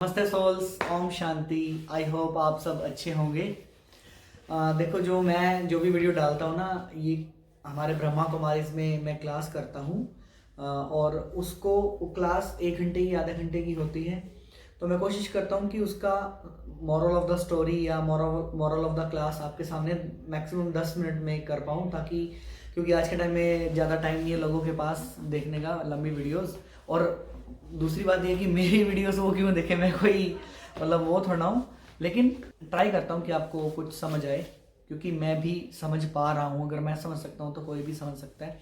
नमस्ते souls, Om Shanti. I hope आप सब अच्छे होंगे। देखो, जो भी वीडियो डालता हूँ ना, ये हमारे ब्रह्मा कुमारीज में मैं क्लास करता हूँ। और उसको वो क्लास 1 घंटे की आधे घंटे की होती है। तो मैं कोशिश करता हूँ कि उसका मॉरल ऑफ द स्टोरी या मॉरल ऑफ द क्लास आपके सामने मैक्सिमम 10 मिनट में कर पाऊँ, ताकि क्योंकि आज के टाइम में ज़्यादा टाइम नहीं है लोगों के पास देखने का लंबी वीडियोस। और दूसरी बात ये कि मेरी वीडियोस वो क्यों देखे, मैं कोई मतलब वो थोड़ा हूँ, लेकिन ट्राई करता हूँ कि आपको कुछ समझ आए, क्योंकि मैं भी समझ पा रहा हूँ। अगर मैं समझ सकता हूँ तो कोई भी समझ सकता है।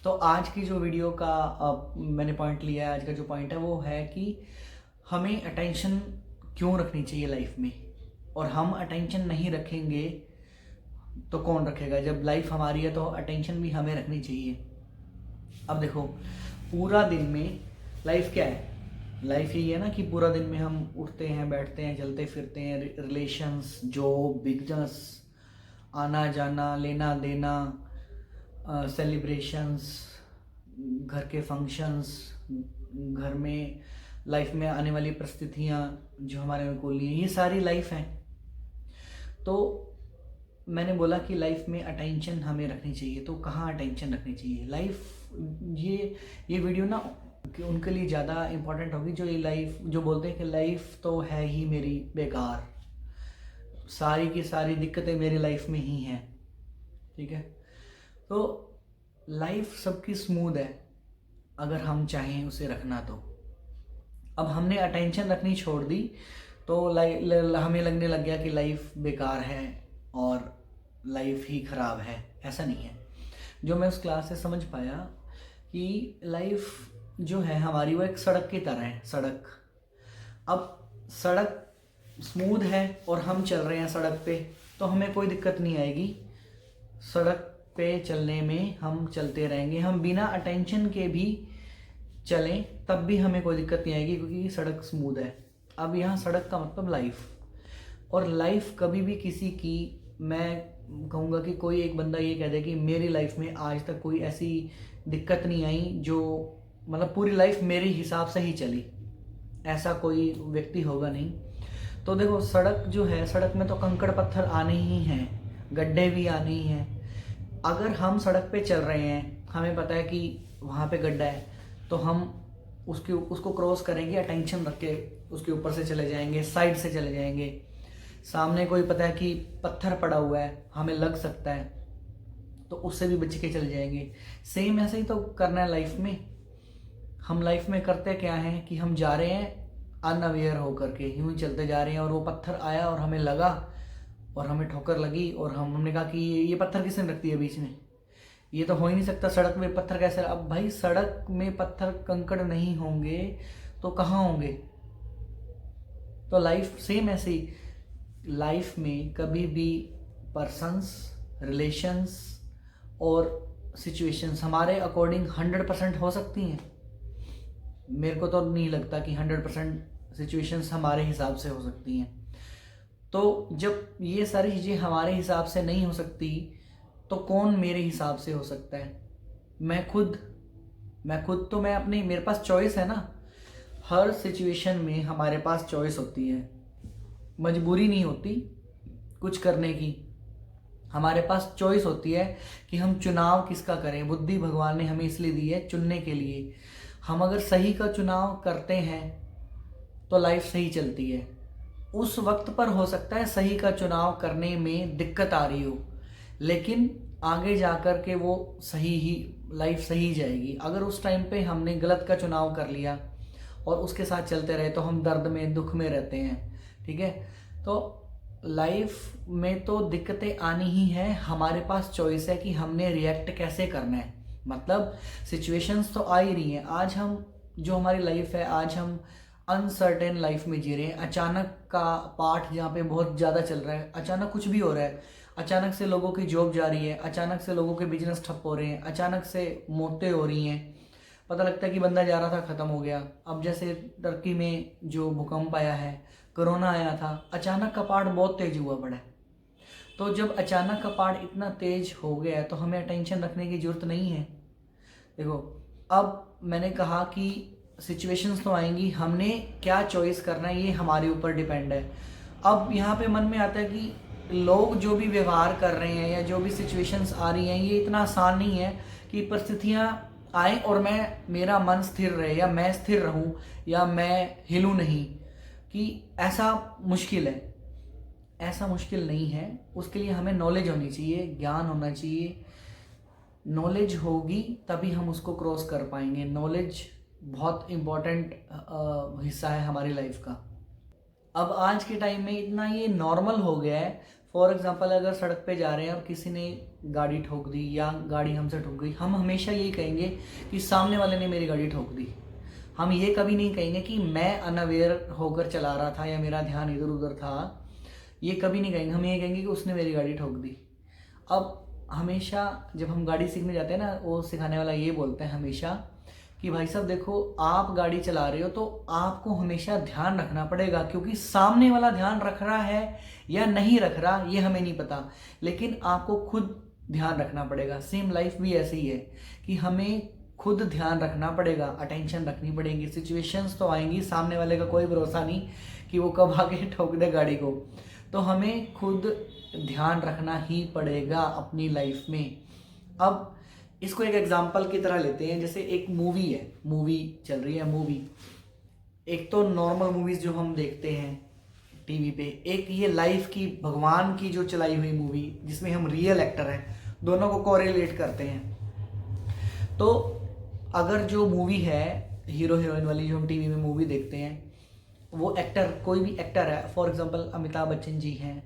तो आज की जो वीडियो का मैंने पॉइंट लिया है, आज का जो पॉइंट है वो है कि हमें अटेंशन क्यों रखनी चाहिए लाइफ में, और हम अटेंशन नहीं रखेंगे तो कौन रखेगा। जब लाइफ हमारी है तो अटेंशन भी हमें रखनी चाहिए। अब देखो, पूरा दिन में लाइफ क्या है? लाइफ यही है ना कि पूरा दिन में हम उठते हैं, बैठते हैं, चलते फिरते हैं, रिलेशंस, जॉब, बिजनेस, आना जाना, लेना देना, सेलिब्रेशंस, घर के फंक्शंस, घर में लाइफ में आने वाली परिस्थितियाँ जो हमारे अनुकूल नहीं है, ये सारी लाइफ हैं। तो मैंने बोला कि लाइफ में अटेंशन हमें रखनी चाहिए। तो कहाँ अटेंशन रखनी चाहिए लाइफ? ये वीडियो ना कि उनके लिए ज़्यादा इम्पोर्टेंट होगी जो ये लाइफ जो बोलते हैं कि लाइफ तो है ही मेरी बेकार, सारी की सारी दिक्कतें मेरी लाइफ में ही हैं। ठीक है, तो लाइफ सबकी स्मूथ है अगर हम चाहें उसे रखना तो। अब हमने अटेंशन रखनी छोड़ दी तो हमें लगने लग गया कि लाइफ बेकार है और लाइफ ही ख़राब है। ऐसा नहीं है। जो मैं उस क्लास से समझ पाया कि लाइफ जो है हमारी वो एक सड़क की तरह है। सड़क, अब सड़क स्मूथ है और हम चल रहे हैं सड़क पे, तो हमें कोई दिक्कत नहीं आएगी। सड़क पे चलने में हम चलते रहेंगे, हम बिना अटेंशन के भी चलें तब भी हमें कोई दिक्कत नहीं आएगी, क्योंकि सड़क स्मूथ है। अब यहाँ सड़क का मतलब लाइफ, और लाइफ कभी भी किसी की, मैं कहूँगा कि कोई एक बंदा ये कह दे कि मेरी लाइफ में आज तक कोई ऐसी दिक्कत नहीं आई जो मतलब पूरी लाइफ मेरे हिसाब से ही चली, ऐसा कोई व्यक्ति होगा नहीं। तो देखो, सड़क जो है, सड़क में तो कंकड़ पत्थर आने ही हैं, गड्ढे भी आने ही हैं। अगर हम सड़क पे चल रहे हैं, हमें पता है कि वहाँ पे गड्ढा है, तो हम उसको क्रॉस करेंगे, अटेंशन रख के उसके ऊपर से चले जाएंगे, साइड से चले जाएंगे। सामने कोई पता है कि पत्थर पड़ा हुआ है, हमें लग सकता है, तो उससे भी बच के चले जाएंगे। सेम ऐसे ही तो करना है लाइफ में। हम लाइफ में करते क्या हैं कि हम जा रहे हैं अनअवेयर होकर के, यूं ही चलते जा रहे हैं, और वो पत्थर आया और हमें लगा और हमें ठोकर लगी, और हमने कहा कि ये पत्थर किसने रख दिया बीच में, ये तो हो ही नहीं सकता, सड़क में पत्थर कैसे। अब भाई, सड़क में पत्थर कंकड़ नहीं होंगे तो कहाँ होंगे? तो लाइफ सेम ऐसे ही, लाइफ में कभी भी पर्सन्स, रिलेशंस और सिचुएशंस हमारे अकॉर्डिंग 100% हो सकती हैं। मेरे को तो नहीं लगता कि 100% सिचुएशंस हमारे हिसाब से हो सकती हैं। तो जब ये सारी चीज़ें हमारे हिसाब से नहीं हो सकती तो कौन मेरे हिसाब से हो सकता है? मैं खुद तो मैं अपनी, मेरे पास चॉइस है ना। हर सिचुएशन में हमारे पास चॉइस होती है, मजबूरी नहीं होती कुछ करने की। हमारे पास चॉइस होती है कि हम चुनाव किसका करें। बुद्धि भगवान ने हमें इसलिए दी है, चुनने के लिए। हम अगर सही का चुनाव करते हैं तो लाइफ सही चलती है। उस वक्त पर हो सकता है सही का चुनाव करने में दिक्कत आ रही हो, लेकिन आगे जाकर के वो सही ही, लाइफ सही जाएगी। अगर उस टाइम पे हमने गलत का चुनाव कर लिया और उसके साथ चलते रहे तो हम दर्द में, दुख में रहते हैं। ठीक है, तो लाइफ में तो दिक्कतें आनी ही है, हमारे पास चॉइस है कि हमने रिएक्ट कैसे करना है। मतलब सिचुएशंस तो आ ही रही हैं। आज हम, जो हमारी लाइफ है, आज हम अनसर्टेन लाइफ में जी रहे हैं। अचानक का पाठ जहाँ पे बहुत ज़्यादा चल रहा है, अचानक कुछ भी हो रहा है, अचानक से लोगों की जॉब जा रही है, अचानक से लोगों के बिजनेस ठप हो रहे हैं, अचानक से मौतें हो रही हैं। पता लगता है कि बंदा जा रहा था, ख़त्म हो गया। अब जैसे टर्की में जो भूकंप आया है, कोरोना आया था, अचानक का पाठ बहुत तेज हुआ पड़ा है। तो जब अचानक का पाठ इतना तेज हो गया है तो हमें टेंशन रखने की ज़रूरत नहीं है। देखो, अब मैंने कहा कि सिचुएशंस तो आएंगी, हमने क्या चॉइस करना है ये हमारे ऊपर डिपेंड है। अब यहाँ पे मन में आता है कि लोग जो भी व्यवहार कर रहे हैं या जो भी सिचुएशंस आ रही हैं, ये इतना आसान नहीं है कि परिस्थितियाँ आए और मेरा मन स्थिर रहे या मैं स्थिर रहूं या मैं हिलूं नहीं, कि ऐसा मुश्किल है। ऐसा मुश्किल नहीं है। उसके लिए हमें नॉलेज होनी चाहिए, ज्ञान होना चाहिए। नॉलेज होगी तभी हम उसको क्रॉस कर पाएंगे। नॉलेज बहुत इम्पोर्टेंट हिस्सा है हमारी लाइफ का। अब आज के टाइम में इतना ये नॉर्मल हो गया है। फॉर एग्जांपल, अगर सड़क पे जा रहे हैं और किसी ने गाड़ी ठोक दी या गाड़ी हमसे ठोक गई, हम हमेशा ये कहेंगे कि सामने वाले ने मेरी गाड़ी ठोक दी। हम ये कभी नहीं कहेंगे कि मैं अनअवेयर होकर चला रहा था या मेरा ध्यान इधर उधर था। ये कभी नहीं कहेंगे। हम ये कहेंगे कि उसने मेरी गाड़ी ठोक दी। अब हमेशा जब हम गाड़ी सीखने जाते हैं ना, वो सिखाने वाला ये बोलते हैं हमेशा कि भाई साहब देखो, आप गाड़ी चला रहे हो तो आपको हमेशा ध्यान रखना पड़ेगा, क्योंकि सामने वाला ध्यान रख रहा है या नहीं रख रहा ये हमें नहीं पता, लेकिन आपको खुद ध्यान रखना पड़ेगा। सेम लाइफ भी ऐसे ही है कि हमें खुद ध्यान रखना पड़ेगा, अटेंशन रखनी पड़ेगी। सिचुएशंस तो आएंगी, सामने वाले का कोई भरोसा नहीं कि वो कब आके ठोक दे गाड़ी को। तो हमें खुद ध्यान रखना ही पड़ेगा अपनी लाइफ में। अब इसको एक एग्जांपल की तरह लेते हैं। जैसे एक मूवी है, मूवी चल रही है मूवी। एक तो नॉर्मल मूवीज जो हम देखते हैं टीवी पे, एक ये लाइफ की भगवान की जो चलाई हुई मूवी जिसमें हम रियल एक्टर हैं, दोनों को कोरिलेट करते हैं। तो अगर जो मूवी है हीरो हीरोइन वाली जो हम टीवी में मूवी देखते हैं, वो एक्टर, कोई भी एक्टर है, फॉर एग्जांपल अमिताभ बच्चन जी हैं,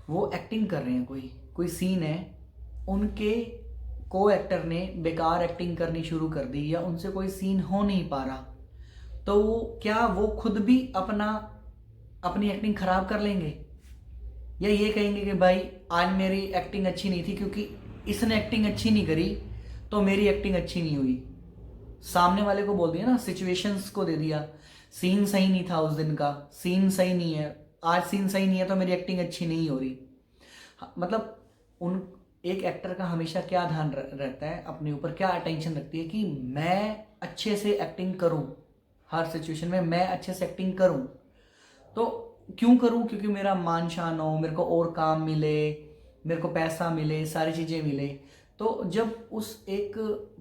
वो एक्टिंग कर रहे हैं, कोई सीन है, उनके को एक्टर ने बेकार एक्टिंग करनी शुरू कर दी या उनसे कोई सीन हो नहीं पा रहा, तो वो खुद भी अपनी एक्टिंग खराब कर लेंगे या ये कहेंगे कि भाई आज मेरी एक्टिंग अच्छी नहीं थी क्योंकि इसने एक्टिंग अच्छी नहीं करी तो मेरी एक्टिंग अच्छी नहीं हुई। सामने वाले को बोल दिया ना, सिचुएशंस को दे दिया, सीन सही नहीं था उस दिन का, सीन सही नहीं है, आज सीन सही नहीं है तो मेरी एक्टिंग अच्छी नहीं हो रही। मतलब एक एक्टर का हमेशा क्या ध्यान रहता है अपने ऊपर, क्या अटेंशन रखती है कि मैं अच्छे से एक्टिंग करूं, हर सिचुएशन में मैं अच्छे से एक्टिंग करूं। तो क्यों करूं? क्योंकि मेरा मान शान हो, मेरे को और काम मिले, मेरे को पैसा मिले, सारी चीज़ें मिले। तो जब उस एक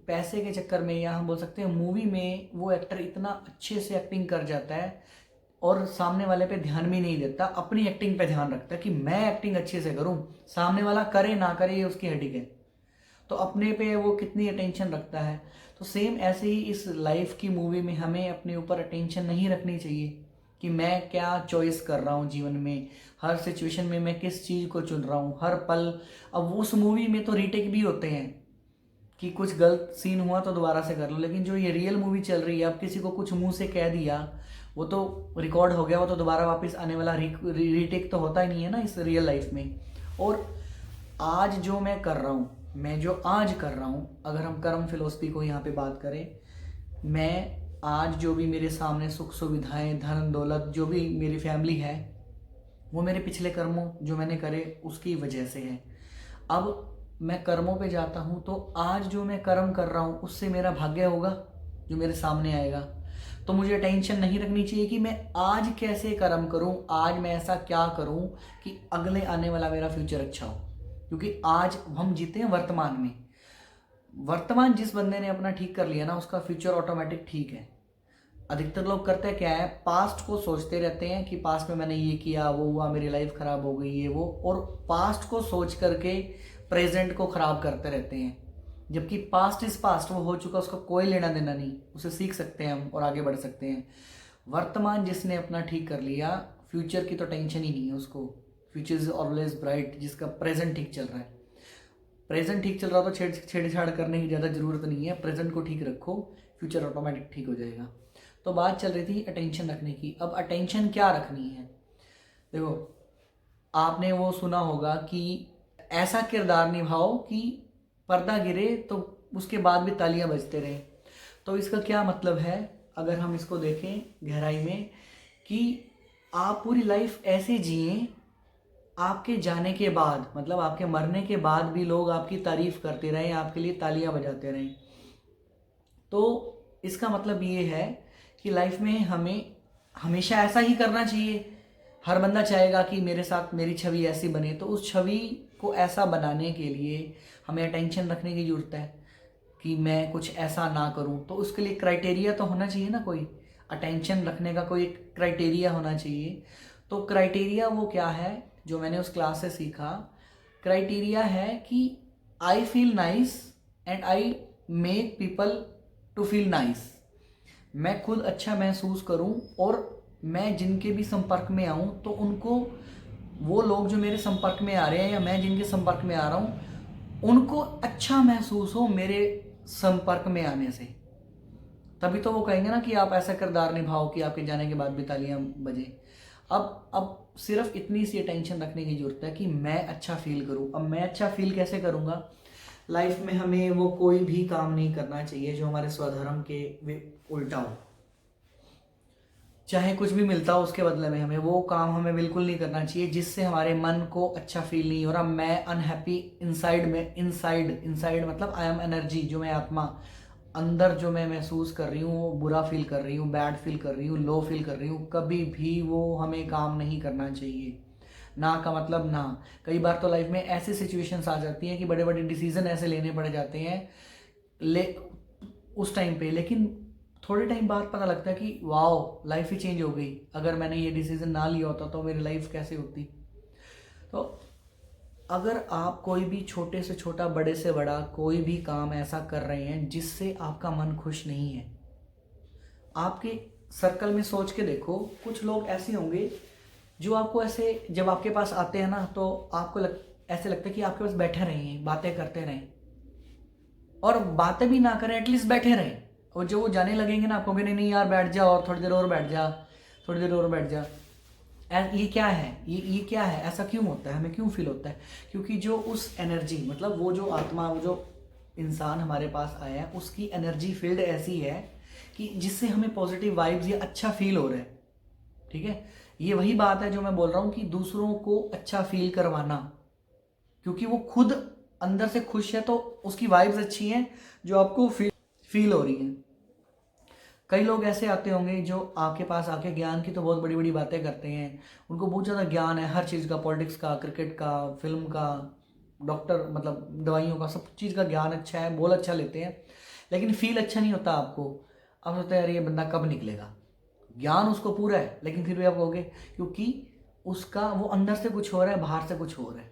पैसे के चक्कर में, या हम बोल सकते हैं मूवी में, वो एक्टर इतना अच्छे से एक्टिंग कर जाता है और सामने वाले पे ध्यान भी नहीं देता, अपनी एक्टिंग पे ध्यान रखता है कि मैं एक्टिंग अच्छे से करूं, सामने वाला करे ना करे ये उसकी हेडिक है, तो अपने पे वो कितनी अटेंशन रखता है। तो सेम ऐसे ही इस लाइफ की मूवी में हमें अपने ऊपर अटेंशन नहीं रखनी चाहिए कि मैं क्या चॉइस कर रहा हूँ जीवन में, हर सिचुएशन में मैं किस चीज़ को चुन रहा हूँ, हर पल। अब उस मूवी में तो रीटेक भी होते हैं कि कुछ गलत सीन हुआ तो दोबारा से कर लो, लेकिन जो ये रियल मूवी चल रही है, अब किसी को कुछ मुंह से कह दिया, वो तो रिकॉर्ड हो गया, वो तो दोबारा वापस आने वाला रीटेक तो होता ही नहीं है ना इस रियल लाइफ में। और आज जो मैं कर रहा हूँ, मैं जो आज कर रहा हूँ, अगर हम कर्म फिलोसफी को यहाँ पे बात करें, मैं आज जो भी मेरे सामने सुख सुविधाएं, धन दौलत, जो भी मेरी फैमिली है, वो मेरे पिछले कर्मों जो मैंने करे उसकी वजह से है। अब मैं कर्मों पे जाता हूँ तो आज जो मैं कर्म कर रहा हूँ उससे मेरा भाग्य होगा जो मेरे सामने आएगा। तो मुझे टेंशन नहीं रखनी चाहिए कि मैं आज कैसे कर्म करूं, आज मैं ऐसा क्या करूं कि अगले आने वाला मेरा फ्यूचर अच्छा हो, क्योंकि आज हम जीते हैं वर्तमान में। वर्तमान जिस बंदे ने अपना ठीक कर लिया ना, उसका फ्यूचर ऑटोमेटिक ठीक है। अधिकतर लोग करते हैं क्या है, पास्ट को सोचते रहते हैं कि पास्ट में मैंने ये किया, वो हुआ, मेरी लाइफ खराब हो गई, ये वो, और पास्ट को सोच करके प्रेजेंट को खराब करते रहते हैं। जबकि पास्ट इज पास्ट, वो हो चुका, उसका कोई लेना देना नहीं, उसे सीख सकते हैं हम और आगे बढ़ सकते हैं। वर्तमान जिसने अपना ठीक कर लिया, फ्यूचर की तो टेंशन ही नहीं है उसको। फ्यूचर इज ऑलवेज ब्राइट, जिसका प्रेजेंट ठीक चल रहा है। प्रेजेंट ठीक चल रहा तो छेड़छाड़ करने की ज़्यादा ज़रूरत नहीं है, प्रेजेंट को ठीक रखो, फ्यूचर ऑटोमेटिक ठीक हो जाएगा। तो बात चल रही थी अटेंशन रखने की। अब अटेंशन क्या रखनी है? देखो, आपने वो सुना होगा कि ऐसा किरदार निभाओ कि पर्दा गिरे तो उसके बाद भी तालियां बजते रहे। तो इसका क्या मतलब है, अगर हम इसको देखें गहराई में, कि आप पूरी लाइफ ऐसे जिए, आपके जाने के बाद, मतलब आपके मरने के बाद भी लोग आपकी तारीफ करते रहें, आपके लिए तालियां बजाते रहें। तो इसका मतलब ये है कि लाइफ में हमें हमेशा ऐसा ही करना चाहिए। हर बंदा चाहेगा कि मेरे साथ मेरी छवि ऐसी बने, तो उस छवि को ऐसा बनाने के लिए हमें अटेंशन रखने की ज़रूरत है कि मैं कुछ ऐसा ना करूं। तो उसके लिए क्राइटेरिया तो होना चाहिए ना, कोई अटेंशन रखने का कोई क्राइटेरिया होना चाहिए। तो क्राइटेरिया वो क्या है जो मैंने उस क्लास से सीखा? क्राइटेरिया है कि I feel nice and I make people to feel nice. मैं खुद अच्छा महसूस करूं और मैं जिनके भी संपर्क में आऊं तो उनको, वो लोग जो मेरे संपर्क में आ रहे हैं या मैं जिनके संपर्क में आ रहा हूं, उनको अच्छा महसूस हो मेरे संपर्क में आने से। तभी तो वो कहेंगे ना कि आप ऐसा किरदार निभाओ कि आपके जाने के बाद भी तालियां बजे। अब सिर्फ इतनी सी अटेंशन रखने की जरूरत है कि मैं अच्छा फील करूं। अब मैं अच्छा फील कैसे करूंगा? लाइफ में हमें वो कोई भी काम नहीं करना चाहिए जो हमारे स्वधर्म के उल्टा हो। चाहे कुछ भी मिलता हो उसके बदले में हमें वो काम हमें बिल्कुल नहीं करना चाहिए जिससे हमारे मन को अच्छा फील नहीं हो रहा। मैं अनहैप्पी इनसाइड में, इनसाइड मतलब आई एम एनर्जी, जो मैं आत्मा अंदर जो मैं महसूस कर रही हूँ, वो बुरा फील कर रही हूँ, बैड फील कर रही हूँ, लो फील कर रही हूँ, कभी भी वो हमें काम नहीं करना चाहिए। ना का मतलब ना। कई बार तो लाइफ में ऐसी सिचुएशंस आ जाती हैं कि बड़े बड़े डिसीजन ऐसे लेने पड़ जाते हैं उस टाइम पे, लेकिन थोड़े टाइम बाद पता लगता है कि वाओ लाइफ ही चेंज हो गई, अगर मैंने ये डिसीजन ना लिया होता तो मेरी लाइफ कैसे होती। तो अगर आप कोई भी छोटे से छोटा, बड़े से बड़ा कोई भी काम ऐसा कर रहे हैं जिससे आपका मन खुश नहीं है, आपके सर्कल में सोच के देखो, कुछ लोग ऐसे होंगे जो आपको ऐसे जब आपके पास आते हैं ना तो आपको ऐसे लगता है कि आपके पास बैठे रहें, बातें करते रहें, और बातें भी ना करें एटलीस्ट बैठे रहें। और जो वो जाने लगेंगे ना, आप कहोगे नहीं नहीं यार बैठ जा, और थोड़ी देर और बैठ जा, थोड़ी देर और बैठ जा। ये क्या है? ये क्या है? ऐसा क्यों होता है? हमें क्यों फील होता है? क्योंकि जो उस एनर्जी, मतलब वो जो आत्मा, वो जो इंसान हमारे पास आया है, उसकी एनर्जी फील्ड ऐसी है कि जिससे हमें पॉजिटिव वाइब्स या अच्छा फील हो रहा है। ठीक है, ये वही बात है जो मैं बोल रहा हूँ कि दूसरों को अच्छा फील करवाना, क्योंकि वो खुद अंदर से खुश है तो उसकी वाइब्स अच्छी हैं जो आपको फील हो रही हैं। कई लोग ऐसे आते होंगे जो आपके पास आके ज्ञान की तो बहुत बड़ी बड़ी बातें करते हैं, उनको बहुत ज़्यादा ज्ञान है हर चीज़ का, पॉलिटिक्स का, क्रिकेट का, फिल्म का, डॉक्टर मतलब दवाइयों का, सब चीज़ का ज्ञान अच्छा है, बहुत अच्छा लेते हैं, लेकिन फील अच्छा नहीं होता आपको। आप सोचते हैं यार ये बंदा कब निकलेगा। ज्ञान उसको पूरा है लेकिन फिर भी आप कहोगे क्योंकि उसका वो अंदर से कुछ हो रहा है, बाहर से कुछ हो रहा है,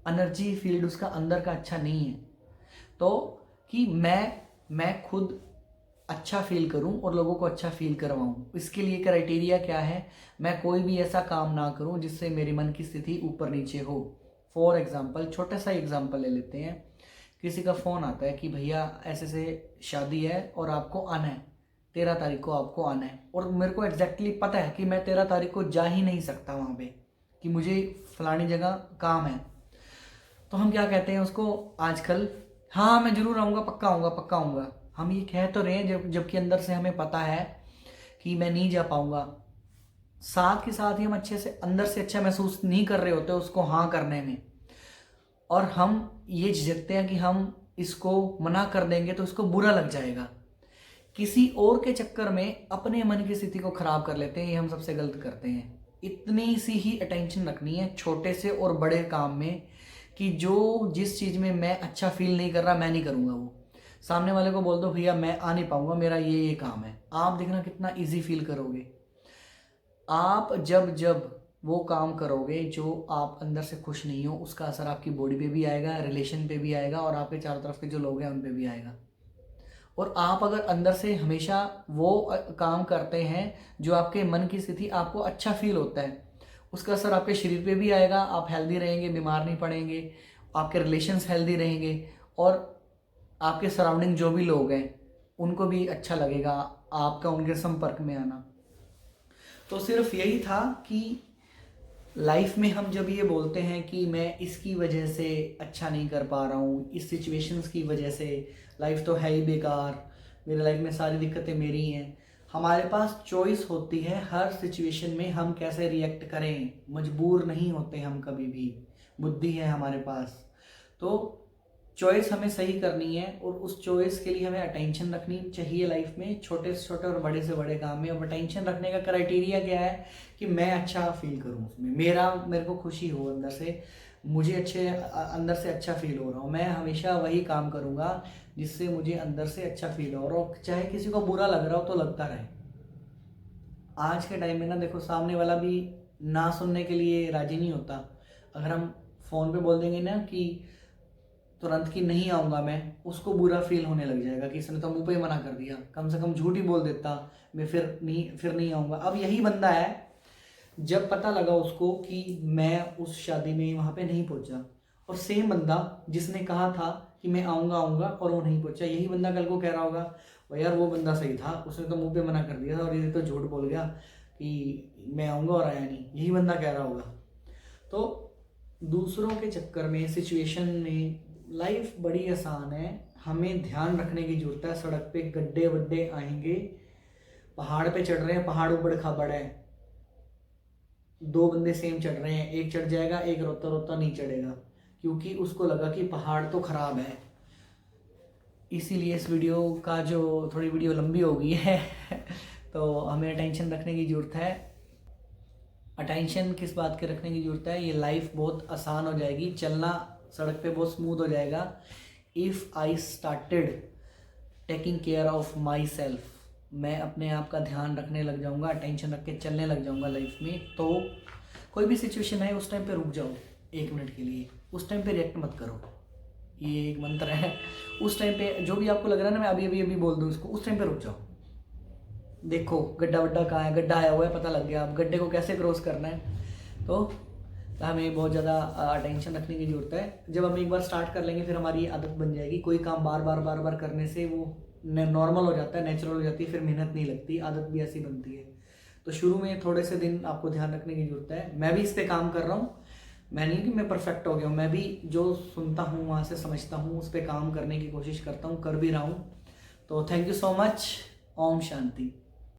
एनर्जी फील्ड उसका अंदर का अच्छा नहीं है। तो कि मैं खुद अच्छा फील करूं और लोगों को अच्छा फील करवाऊं, इसके लिए क्राइटेरिया क्या है? मैं कोई भी ऐसा काम ना करूं जिससे मेरे मन की स्थिति ऊपर नीचे हो। फॉर एग्जांपल, छोटा सा एग्जांपल ले लेते हैं। किसी का फ़ोन आता है कि भैया ऐसे से शादी है और आपको आना है, 13 तारीख को आपको आना है, और मेरे को एग्जैक्टली पता है कि मैं 13 तारीख को जा ही नहीं सकता वहाँ पे, कि मुझे फलानी जगह काम है। तो हम क्या कहते हैं उसको आजकल, हाँ मैं जरूर आऊँगा, पक्का आऊँगा, पक्का आऊँगा। हम ये कह तो रहे हैं जबकि अंदर से हमें पता है कि मैं नहीं जा पाऊँगा। साथ के साथ ही हम अच्छे से अंदर से अच्छा महसूस नहीं कर रहे होते उसको हाँ करने में, और हम ये झिझकते हैं कि हम इसको मना कर देंगे तो इसको बुरा लग जाएगा। किसी और के चक्कर में अपने मन की स्थिति को खराब कर लेते हैं, ये हम सबसे गलत करते हैं। इतनी सी ही अटेंशन रखनी है छोटे से और बड़े काम में, कि जो जिस चीज़ में मैं अच्छा फील नहीं कर रहा मैं नहीं करूँगा वो। सामने वाले को बोल दो भैया मैं आ नहीं पाऊँगा, मेरा ये काम है, आप देखना कितना ईजी फील करोगे। आप जब जब वो काम करोगे जो आप अंदर से खुश नहीं हो, उसका असर आपकी बॉडी पे भी आएगा, रिलेशन पे भी आएगा, और आपके चारों तरफ के जो लोग हैं उन पे भी आएगा। और आप अगर अंदर से हमेशा वो काम करते हैं जो आपके मन की स्थिति आपको अच्छा फील होता है, उसका असर आपके शरीर पे भी आएगा, आप हेल्दी रहेंगे, बीमार नहीं पड़ेंगे, आपके रिलेशंस हेल्दी रहेंगे, और आपके सराउंडिंग जो भी लोग हैं उनको भी अच्छा लगेगा आपका उनके संपर्क में आना। तो सिर्फ यही था कि लाइफ में हम जब ये बोलते हैं कि मैं इसकी वजह से अच्छा नहीं कर पा रहा हूँ, इस सिचुएशंस की वजह से, लाइफ तो है ही बेकार, मेरी लाइफ में सारी दिक्कतें मेरी हैं, हमारे पास चॉइस होती है हर सिचुएशन में हम कैसे रिएक्ट करें। मजबूर नहीं होते हम कभी भी, बुद्धि है हमारे पास। तो चॉइस हमें सही करनी है और उस चॉइस के लिए हमें अटेंशन रखनी चाहिए लाइफ में, छोटे से छोटे और बड़े से बड़े काम में। अब अटेंशन रखने का क्राइटेरिया क्या है कि मैं अच्छा फील करूँ उसमें, मेरे को खुशी हो अंदर से, मुझे अंदर से अच्छा फील हो रहा हूँ। मैं हमेशा वही काम करूँगा जिससे मुझे अंदर से अच्छा फील हो रहा हो, चाहे किसी को बुरा लग रहा हो तो लगता रहे। आज के टाइम में ना देखो, सामने वाला भी ना सुनने के लिए राजी नहीं होता। अगर हम फ़ोन पे बोल देंगे ना कि तुरंत कि नहीं आऊँगा मैं, उसको बुरा फील होने लग जाएगा कि इसने तो मुंह पे ही मना कर दिया, कम से कम झूठ ही बोल देता, मैं फिर नहीं आऊँगा। अब यही बंदा है, जब पता लगा उसको कि मैं उस शादी में वहाँ पे नहीं पहुँचा, और सेम बंदा जिसने कहा था कि मैं आऊँगा और वो नहीं पहुँचा, यही बंदा कल को कह रहा होगा भाई यार वो बंदा सही था, उसने तो मुंह पे मना कर दिया था और ये तो झूठ बोल गया कि मैं आऊँगा और आया नहीं, यही बंदा कह रहा होगा। तो दूसरों के चक्कर में, सिचुएशन में लाइफ बड़ी आसान है, हमें ध्यान रखने की जरूरत है। सड़क पे गड्ढे वड्ढे आएंगे, पहाड़ पे चढ़ रहे हैं, पहाड़ ऊबड़ खाबड़ है, दो बंदे सेम चढ़ रहे हैं, एक चढ़ जाएगा, एक रोता रोता नहीं चढ़ेगा क्योंकि उसको लगा कि पहाड़ तो खराब है। इसीलिए इस वीडियो का जो थोड़ी वीडियो लंबी हो गई है तो हमें अटेंशन रखने की ज़रूरत है। अटेंशन किस बात के रखने की ज़रूरत है, ये लाइफ बहुत आसान हो जाएगी, चलना सड़क पे बहुत स्मूथ हो जाएगा। If I started taking care of my self, मैं अपने आप का ध्यान रखने लग जाऊंगा, अटेंशन रख के चलने लग जाऊंगा लाइफ में, तो कोई भी सिचुएशन है उस टाइम पे रुक जाओ 1 मिनट के लिए, उस टाइम पे रिएक्ट मत करो। ये एक मंत्र है। उस टाइम पे जो भी आपको लग रहा है ना मैं अभी बोल दूँ इसको, उस टाइम पे रुक जाओ। देखो गड्ढा वड्ढा कहाँ है, गड्ढा आया हुआ है, पता लग गया, अब गड्ढे को कैसे क्रॉस करना है। तो हमें बहुत ज़्यादा अटेंशन रखने की ज़रूरत है। जब हम एक बार स्टार्ट कर लेंगे फिर हमारी आदत बन जाएगी। कोई काम बार बार करने से वो नॉर्मल हो जाता है, नेचुरल हो जाती है, फिर मेहनत नहीं लगती, आदत भी ऐसी बनती है। तो शुरू में थोड़े से दिन आपको ध्यान रखने की ज़रूरत है। मैं भी इस पर काम कर रहा हूँ, मैं नहीं कि मैं परफेक्ट हो गया हूँ, मैं भी जो सुनता हूँ वहाँ से समझता हूँ, उस पर काम करने की कोशिश करता हूँ, कर भी रहा हूँ। तो थैंक यू सो मच। ओम शांति।